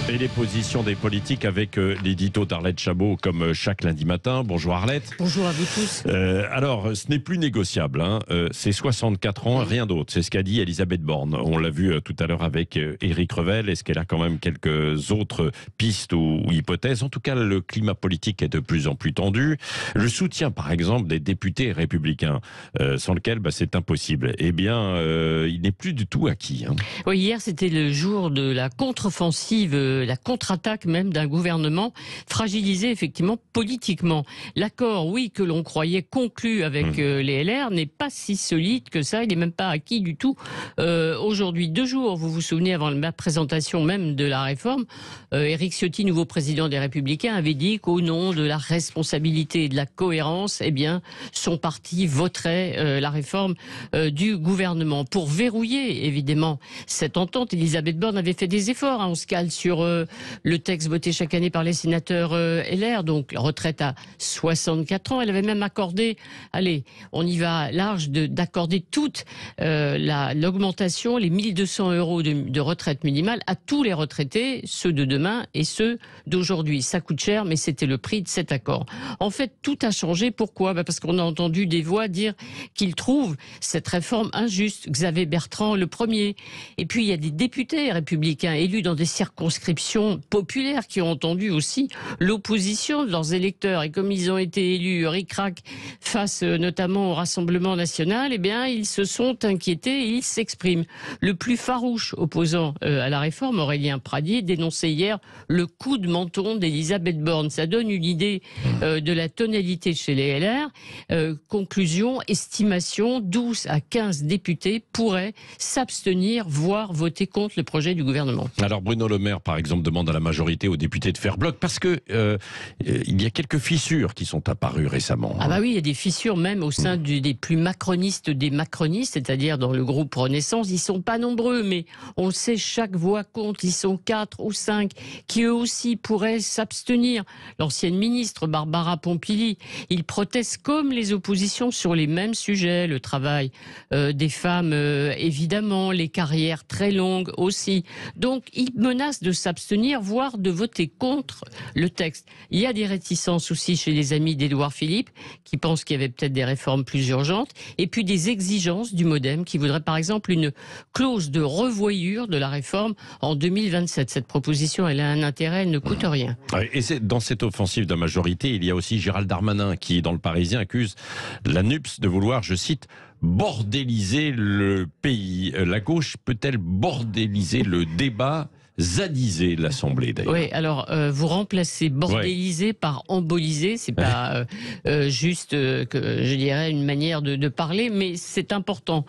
Et les positions des politiques avec l'édito d'Arlette Chabot comme chaque lundi matin. Bonjour Arlette. Bonjour à vous tous. Alors, ce n'est plus négociable. C'est 64 ans, rien d'autre. C'est ce qu'a dit Elisabeth Borne. On l'a vu tout à l'heure avec Éric Revel. Est-ce qu'elle a quand même quelques autres pistes ou hypothèses? En tout cas, le climat politique est de plus en plus tendu. Le soutien, par exemple, des députés républicains, sans lequel c'est impossible, eh bien, il n'est plus du tout acquis. Oui, hier, c'était le jour de la contre-offensive, la contre-attaque même d'un gouvernement fragilisé effectivement politiquement. L'accord, oui, que l'on croyait conclu avec les LR n'est pas si solide que ça. Il n'est même pas acquis du tout. Aujourd'hui, 2 jours, vous vous souvenez, avant la présentation même de la réforme, Éric Ciotti, nouveau président des Républicains, avait dit qu'au nom de la responsabilité et de la cohérence, eh bien, son parti voterait la réforme du gouvernement. Pour verrouiller, évidemment, cette entente, Elisabeth Borne avait fait des efforts. On se cale sur le texte voté chaque année par les sénateurs LR, donc la retraite à 64 ans. Elle avait même accordé, allez, on y va large, d'accorder toute l'augmentation, les 1200 € de retraite minimale à tous les retraités, ceux de demain et ceux d'aujourd'hui. Ça coûte cher, mais c'était le prix de cet accord. En fait, tout a changé. Pourquoi? Parce qu'on a entendu des voix dire qu'ils trouvent cette réforme injuste. Xavier Bertrand, le premier. Et puis, il y a des députés républicains élus dans des circonscriptions populaires qui ont entendu aussi l'opposition de leurs électeurs. Et comme ils ont été élus ric-rac face notamment au Rassemblement national, eh bien, ils se sont inquiétés et ils s'expriment. Le plus farouche opposant à la réforme, Aurélien Pradier, dénonçait hier le coup de menton d'Elisabeth Borne. Ça donne une idée de la tonalité chez les LR. Conclusion, estimation, 12 à 15 députés pourraient s'abstenir, voire voter contre le projet du gouvernement. Alors Bruno Le Maire, par exemple, demande à la majorité aux députés de faire bloc parce que il y a quelques fissures qui sont apparues récemment. Ah bah oui, il y a des fissures même au sein des plus macronistes des macronistes, c'est-à-dire dans le groupe Renaissance. Ils sont pas nombreux, mais on le sait, chaque voix compte. Ils sont 4 ou 5 qui eux aussi pourraient s'abstenir. L'ancienne ministre Barbara Pompili, ils protestent comme les oppositions sur les mêmes sujets, le travail des femmes évidemment, les carrières très longues aussi. Donc ils menacent de s'abstenir, voire de voter contre le texte. Il y a des réticences aussi chez les amis d'Édouard Philippe qui pensent qu'il y avait peut-être des réformes plus urgentes, et puis des exigences du MoDem qui voudrait par exemple une clause de revoyure de la réforme en 2027. Cette proposition, elle a un intérêt, elle ne coûte rien. Et c'est dans cette offensive de la majorité, il y a aussi Gérald Darmanin qui, dans Le Parisien, accuse la NUPS de vouloir, je cite, bordéliser le pays. La gauche peut-elle bordéliser le débat, zadiser l'Assemblée d'ailleurs? Oui, alors vous remplacez bordéliser par emboliser, c'est pas juste que je dirais une manière de parler, mais c'est important.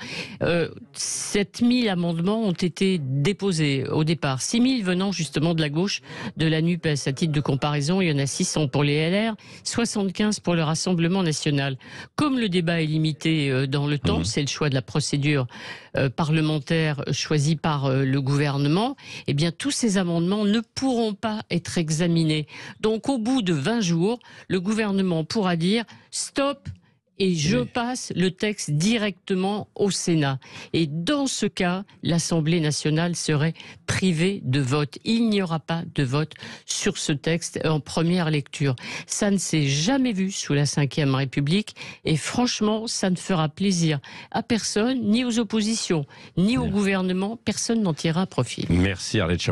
7000 amendements ont été déposés au départ, 6000 venant justement de la gauche, de la NUPES. À titre de comparaison, il y en a 600 pour les LR, 75 pour le Rassemblement national. Comme le débat est limité dans le temps, c'est le choix de la procédure parlementaire choisie par le gouvernement, eh bien tous ces amendements ne pourront pas être examinés. Donc au bout de 20 jours, le gouvernement pourra dire stop et je passe le texte directement au Sénat. Et dans ce cas, l'Assemblée nationale serait privée de vote. Il n'y aura pas de vote sur ce texte en première lecture. Ça ne s'est jamais vu sous la Ve République et franchement, ça ne fera plaisir à personne, ni aux oppositions, ni au gouvernement. Personne n'en tirera profit. Merci Arlette Chabot.